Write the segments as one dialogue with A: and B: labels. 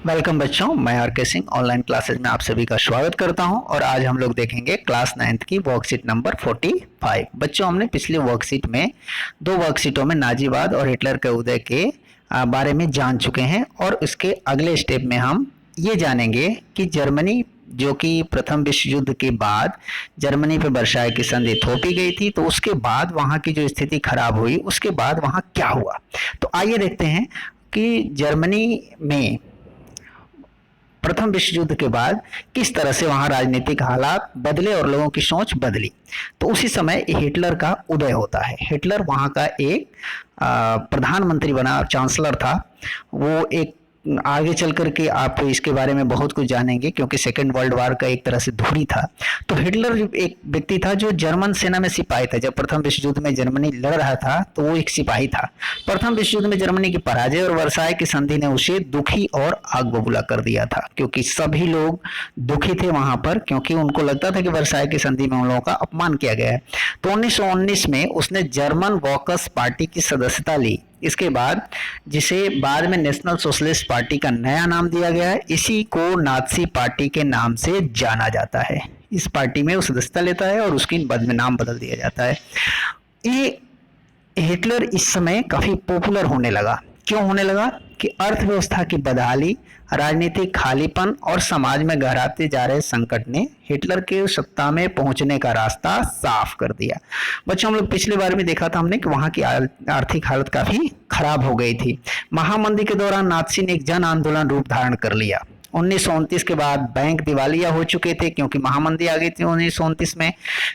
A: Welcome बच्चों, मैं are के सिंह ऑनलाइन क्लासेज में आप सभी का स्वागत करता हूं। और आज हम लोग देखेंगे क्लास 9th की वर्कशीट नंबर 45। बच्चों, हमने पिछली वर्कशीट में दो वर्कशीटों में नाजीवाद और हिटलर के उदय के बारे में जान चुके हैं। और उसके अगले स्टेप में हम ये जानेंगे कि जर्मनी, जो कि प्रथम विश्व युद्ध के बाद जर्मनी पे वर्साय की संधि थोपी गई थी, तो उसके बाद वहाँ की जो स्थिति खराब हुई, उसके बाद वहाँ क्या हुआ। तो आइए देखते हैं कि जर्मनी में प्रथम विश्व युद्ध के बाद किस तरह से वहां राजनीतिक हालात बदले और लोगों की सोच बदली। तो उसी समय हिटलर का उदय होता है। हिटलर वहां का एक प्रधानमंत्री बना, चांसलर था। वो एक आगे चल करके आप इसके बारे में बहुत कुछ जानेंगे, क्योंकि सेकेंड वर्ल्ड वार का एक तरह से धूरी था। तो हिटलर एक व्यक्ति था जो जर्मन सेना में सिपाही था। जब प्रथम विश्व युद्ध में जर्मनी लड़ रहा था तो वो एक सिपाही था। प्रथम विश्व युद्ध में जर्मनी की पराजय और वर्साय की संधि ने उसे दुखी और आग बबूला कर दिया था, क्योंकि सभी लोग दुखी थे वहां पर, क्योंकि उनको लगता था कि वर्साय की संधि में उन लोगों का अपमान किया गया है। तो 1919 में उसने जर्मन वॉकर्स पार्टी की सदस्यता ली। इसके बाद, जिसे बाद में नेशनल सोशलिस्ट पार्टी का नया नाम दिया गया है, इसी को नाजी पार्टी के नाम से जाना जाता है। इस पार्टी में वो सदस्यता लेता है और उसकी बाद में नाम बदल दिया जाता है। ये हिटलर इस समय काफी पॉपुलर होने लगा। क्यों होने लगा कि अर्थव्यवस्था की बदहाली, राजनीतिक खालीपन और समाज में गहराते जा रहे संकट ने हिटलर के सत्ता में पहुंचने का रास्ता साफ कर दिया। बच्चों, हम लोग पिछली बार में देखा था हमने कि वहां की आर्थिक हालत काफी खराब हो गई थी। महामंदी के दौरान नाथसी ने एक जन आंदोलन रूप धारण कर लिया। 1929 के बाद बैंक दिवालिया हो चुके थे, क्योंकि महामंदी आ गई थी 1929 में।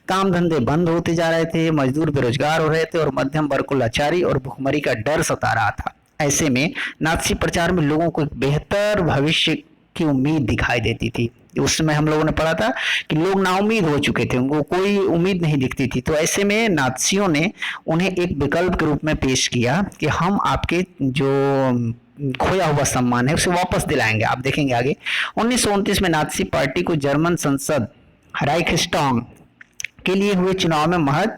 A: काम धंधे बंद होते जा रहे थे, मजदूर बेरोजगार हो रहे थे और मध्यम वर्ग को लाचारी और भुखमरी का डर सता रहा था। ऐसे में नाथसी प्रचार में लोगों को एक बेहतर भविष्य की उम्मीद दिखाई देती थी। उस समय हम लोगों ने पढ़ा था कि लोग नाउम्मीद हो चुके थे, उनको कोई उम्मीद नहीं दिखती थी। तो ऐसे में नाथसियों ने उन्हें एक विकल्प के रूप में पेश किया कि हम आपके जो खोया हुआ सम्मान है उसे वापस दिलाएंगे। आप देखेंगे आगे। 1929 में नाथसी पार्टी को जर्मन संसद राइखस्टाग के लिए हुए चुनाव में महज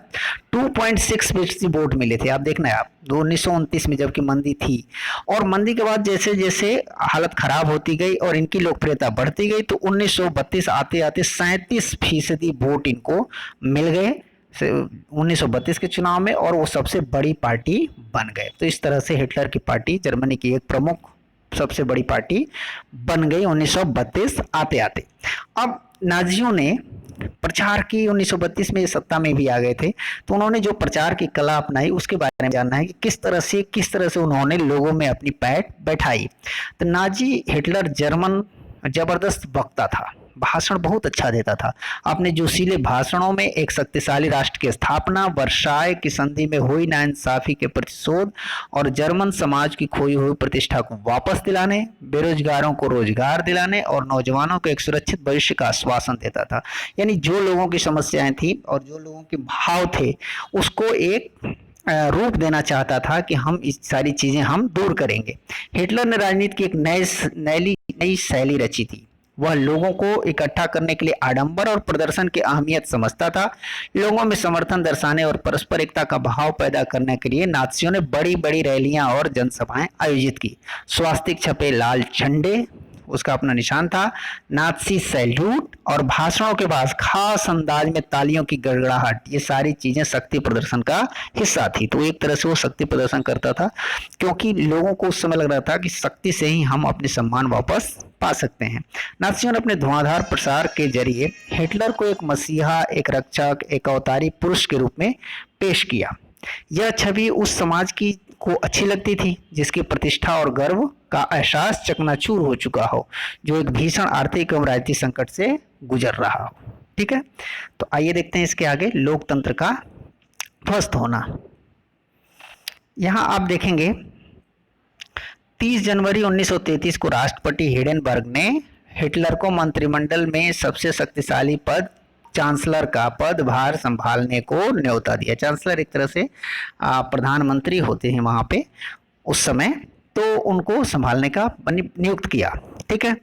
A: 2.6% वोट मिले थे। आप देखना है आप, 1929 में जबकि मंदी थी। और मंदी के बाद जैसे जैसे हालत खराब होती गई और इनकी लोकप्रियता बढ़ती गई, तो 1932 आते आते 37% वोट इनको मिल गए 1932 के चुनाव में, और वो सबसे बड़ी पार्टी बन गए। तो इस तरह से हिटलर की पार्टी जर्मनी की एक प्रमुख सबसे बड़ी पार्टी बन गई 1932 आते आते। अब नाजियों ने प्रचार की, 1932 में सत्ता में भी आ गए थे। तो उन्होंने जो प्रचार की कला अपनाई, उसके बारे में जानना है कि किस तरह से उन्होंने लोगों में अपनी पैठ बैठाई। तो नाजी हिटलर जर्मन जबरदस्त वक्ता था, भाषण बहुत अच्छा देता था। अपने जोशीले भाषणों में एक शक्तिशाली राष्ट्र की स्थापना, वर्साय की संधि में हुई नाइंसाफी के प्रतिशोध और जर्मन समाज की खोई हुई प्रतिष्ठा को वापस दिलाने, बेरोजगारों को रोजगार दिलाने और नौजवानों को एक सुरक्षित भविष्य का आश्वासन देता था। यानी जो लोगों की समस्याएं थी और जो लोगों के भाव थे, उसको एक रूप देना चाहता था कि हम इस सारी चीजें हम दूर करेंगे। हिटलर ने राजनीति की एक नई शैली रची थी। वह लोगों को इकट्ठा करने के लिए आडंबर और प्रदर्शन की अहमियत समझता था। लोगों में समर्थन दर्शाने और परस्पर एकता का भाव पैदा करने के लिए नाथसियों ने बड़ी बड़ी रैलियां और जनसभाएं आयोजित की। स्वास्तिक छपे लाल झंडे उसका अपना निशान था, नाथसी सैल्यूट और भाषणों के बाद खास अंदाज में तालियों की गड़गड़ाहट, ये सारी चीजें शक्ति प्रदर्शन का हिस्सा थी। तो एक तरह से वो शक्ति प्रदर्शन करता था, क्योंकि लोगों को उस समय लग रहा था कि शक्ति से ही हम अपने सम्मान वापस पा सकते हैं। नाथसियों ने अपने धुआंधार प्रसार के जरिए हिटलर को एक मसीहा, एक रक्षक, एक अवतारी पुरुष के रूप में पेश किया। यह छवि उस समाज की को अच्छी लगती थी जिसकी प्रतिष्ठा और गर्व का एहसास चकनाचूर हो चुका हो, जो एक भीषण आर्थिक एवं राजनीतिक संकट से गुजर रहा हो। ठीक है, तो आइए देखते हैं इसके आगे लोकतंत्र का ध्वस्त होना। यहां आप देखेंगे 30 जनवरी 1933 को राष्ट्रपति हिडेनबर्ग ने हिटलर को मंत्रिमंडल में सबसे शक्तिशाली पद, चांसलर का पदभार संभालने को न्योता दिया। चांसलर एक तरह से प्रधानमंत्री होते हैं वहां पे उस समय, तो उनको संभालने का नियुक्त किया। ठीक है।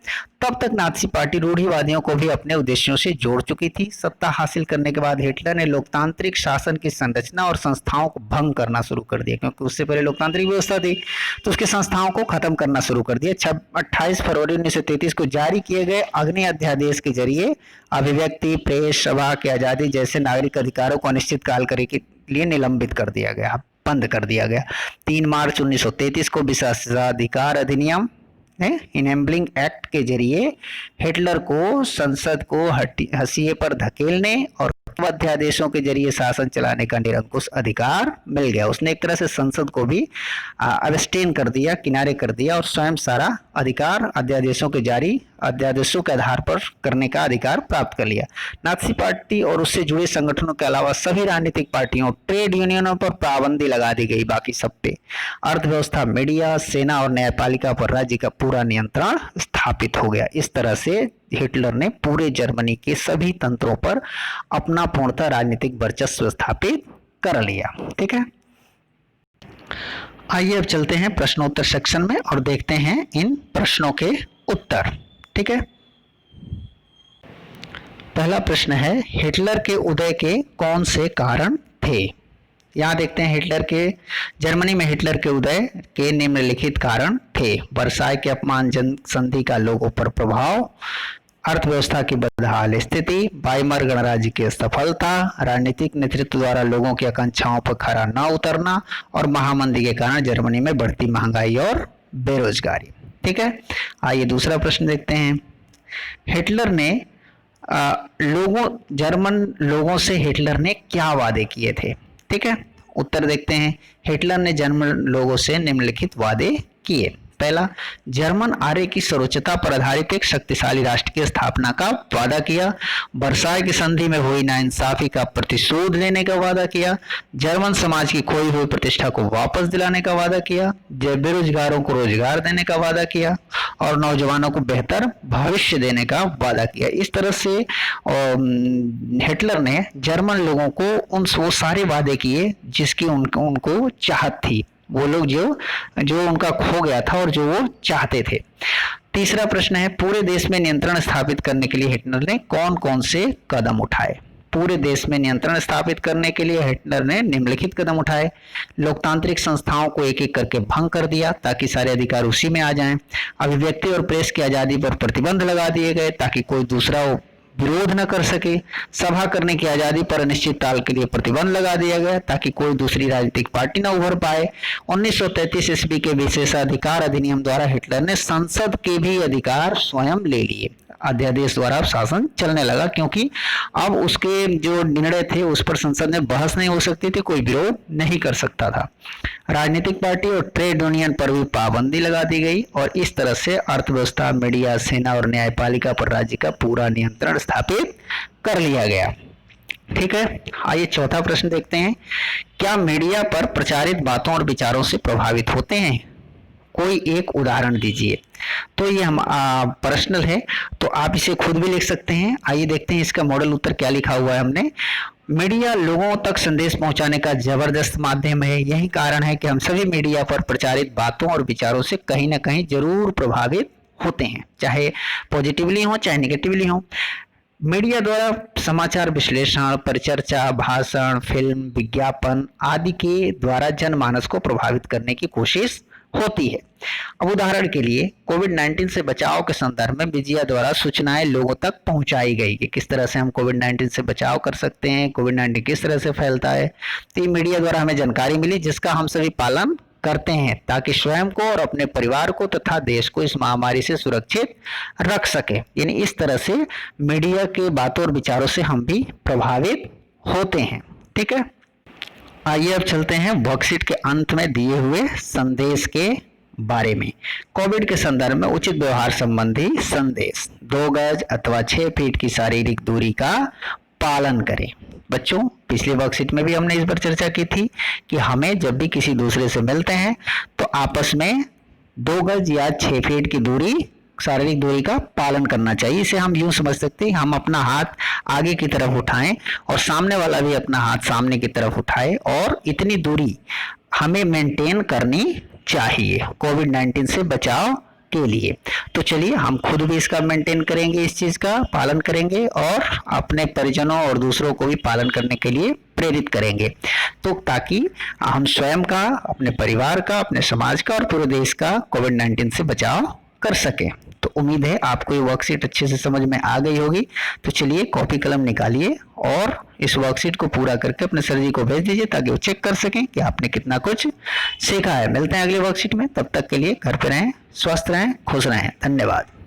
A: तब तक नाजी पार्टी रूढ़िवादियों को भी अपने उद्देश्यों से जोड़ चुकी थी। सत्ता हासिल करने के बाद हिटलर ने लोकतांत्रिक शासन की संरचना और संस्थाओं को भंग करना शुरू कर दिया, क्योंकि उससे पहले लोकतांत्रिक व्यवस्था थी तो उसकी संस्थाओं को खत्म करना शुरू कर दिया। 28 फरवरी 1933 को जारी किए गए अग्नि अध्यादेश के जरिए अभिव्यक्ति, प्रेस, सभा की आजादी जैसे नागरिक अधिकारों को अनिश्चित काल के लिए निलंबित कर दिया गया, बंद कर दिया गया। 3 मार्च 1933 को विशेषाधिकार अधिनियम इनेबलिंग एक्ट के जरिए हिटलर को संसद को हंसिए पर धकेलने और अध्यादेशों के जरिए शासन चलाने का निरंकुश अधिकार मिल गया। उसने एक तरह से संसद को भी अबस्टेन कर दिया, किनारे कर दिया, और स्वयं सारा अधिकार अध्यादेशों के आधार पर करने का अधिकार प्राप्त कर लिया। नाजी पार्टी और उससे जुड़े संगठनों के अलावा सभी राजनीतिक पार्टियों, ट्रेड यूनियनों पर पाबंदी लगा दी गई। बाकी सब पे अर्थव्यवस्था, मीडिया, सेना और न्यायपालिका पर राज्य का पूरा नियंत्रण स्थापित हो गया। इस तरह से हिटलर ने पूरे जर्मनी के सभी तंत्रों पर अपना पूर्णतः राजनीतिक वर्चस्व स्थापित कर लिया। ठीक है, आइए अब चलते हैं प्रश्नोत्तर सेक्शन में और देखते हैं इन प्रश्नों के उत्तर। ठीक है, पहला प्रश्न है, हिटलर के उदय के कौन से कारण थे? यहां देखते हैं जर्मनी में हिटलर के उदय के निम्नलिखित कारण थे। वर्साय के अपमानजनक संधि का लोगों पर प्रभाव, अर्थव्यवस्था की बदहाल स्थिति, वाइमर गणराज्य की असफलता, राजनीतिक नेतृत्व द्वारा लोगों की आकांक्षाओं पर खरा न उतरना और महामंदी के कारण जर्मनी में बढ़ती महंगाई और बेरोजगारी। ठीक है, आइए दूसरा प्रश्न देखते हैं। हिटलर ने जर्मन लोगों से हिटलर ने क्या वादे किए थे? ठीक है, उत्तर देखते हैं। हिटलर ने जर्मन लोगों से निम्नलिखित वादे किए। पहला, जर्मन आर्य की सर्वोच्चता पर आधारित एक शक्तिशाली राष्ट्र की स्थापना का वादा किया। वर्साय की संधि में हुई नाइंसाफी का प्रतिशोध लेने का वादा किया। जर्मन समाज की खोई हुई प्रतिष्ठा को वापस दिलाने का वादा किया। बेरोजगारों को रोजगार देने का वादा किया और नौजवानों को बेहतर भविष्य देने का वादा किया। इस तरह से हिटलर ने जर्मन लोगों को वो सारे वादे किए जिसकी उनको चाहत थी, वो लोग जो उनका खो गया था और जो वो चाहते थे। तीसरा प्रश्न है, पूरे देश में नियंत्रण स्थापित करने के लिए हिटलर ने कौन कौन से कदम उठाए? पूरे देश में नियंत्रण स्थापित करने के लिए हिटलर ने निम्नलिखित कदम उठाए। लोकतांत्रिक संस्थाओं को एक एक करके भंग कर दिया ताकि सारे अधिकार उसी में आ जाएं। अभिव्यक्ति और प्रेस की आजादी पर प्रतिबंध लगा दिए गए ताकि कोई दूसरा विरोध न कर सके। सभा करने की आजादी पर अनिश्चित काल के लिए प्रतिबंध लगा दिया गया ताकि कोई दूसरी राजनीतिक पार्टी न उभर पाए। 1933 ईस्वी के विशेषाधिकार अधिनियम द्वारा हिटलर ने संसद के भी अधिकार स्वयं ले लिए। अध्यादेश द्वारा अब शासन चलने लगा क्योंकि अब उसके जो निर्णय थे उस पर संसद में बहस नहीं हो सकती थी, कोई विरोध नहीं कर सकता था। राजनीतिक पार्टी और ट्रेड यूनियन पर भी पाबंदी लगा दी गई और इस तरह से अर्थव्यवस्था, मीडिया, सेना और न्यायपालिका पर राज्य का पूरा नियंत्रण स्थापित कर लिया गया। ठीक है, आइए चौथा प्रश्न देखते हैं। क्या मीडिया पर प्रचारित बातों और विचारों से प्रभावित होते हैं? कोई एक उदाहरण दीजिए। तो ये हम पर्सनल है तो आप इसे खुद भी लिख सकते हैं। आइए देखते हैं इसका मॉडल उत्तर क्या लिखा हुआ है हमने। मीडिया लोगों तक संदेश पहुंचाने का जबरदस्त माध्यम है। यही कारण है कि हम सभी मीडिया पर प्रचारित बातों और विचारों से कहीं ना कहीं जरूर प्रभावित होते हैं, चाहे पॉजिटिवली हो चाहे नेगेटिवली हो। मीडिया द्वारा समाचार विश्लेषण, परिचर्चा, भाषण, फिल्म, विज्ञापन आदि के द्वारा जनमानस को प्रभावित करने की कोशिश होती है। अब उदाहरण के लिए कोविड-19 से बचाव के संदर्भ में मीडिया द्वारा सूचनाएं लोगों तक पहुंचाई गई कि किस तरह से हम कोविड-19 से बचाव कर सकते हैं, कोविड-19 किस तरह से फैलता है। तो ये मीडिया द्वारा हमें जानकारी मिली जिसका हम सभी पालन करते हैं ताकि स्वयं को और अपने परिवार को तथा देश को इस महामारी से सुरक्षित रख सके। यानी इस तरह से मीडिया के बातों और विचारों से हम भी प्रभावित होते हैं। ठीक है, आइए अब चलते हैं वर्कशीट के अंत में दिए हुए संदेश के बारे में। कोविड के संदर्भ में उचित व्यवहार संबंधी संदेश। 2 गज अथवा 6 फीट की शारीरिक दूरी का पालन करें। बच्चों, पिछले वर्कशीट में भी हमने इस पर चर्चा की थी कि हमें जब भी किसी दूसरे से मिलते हैं तो आपस में 2 गज या 6 फीट की दूरी, शारीरिक दूरी का पालन करना चाहिए। इसे हम यूं समझ सकते हैं, हम अपना हाथ आगे की तरफ उठाएं और सामने वाला भी अपना हाथ सामने की तरफ उठाए और इतनी दूरी हमें मेंटेन करनी चाहिए कोविड-19 से बचाव के लिए। तो चलिए हम खुद भी इसका मेंटेन करेंगे, इस चीज का पालन करेंगे और अपने परिजनों और दूसरों को भी पालन करने के लिए प्रेरित करेंगे, तो ताकि हम स्वयं का, अपने परिवार का, अपने समाज का और पूरे देश का कोविड-19 से बचाव कर सके। तो उम्मीद है आपको ये वर्कशीट अच्छे से समझ में आ गई होगी। तो चलिए कॉपी कलम निकालिए और इस वर्कशीट को पूरा करके अपने सर जी को भेज दीजिए ताकि वो चेक कर सकें कि आपने कितना कुछ सीखा है। मिलते हैं अगले वर्कशीट में, तब तक के लिए घर पे रहें, स्वस्थ रहें, खुश रहें। धन्यवाद।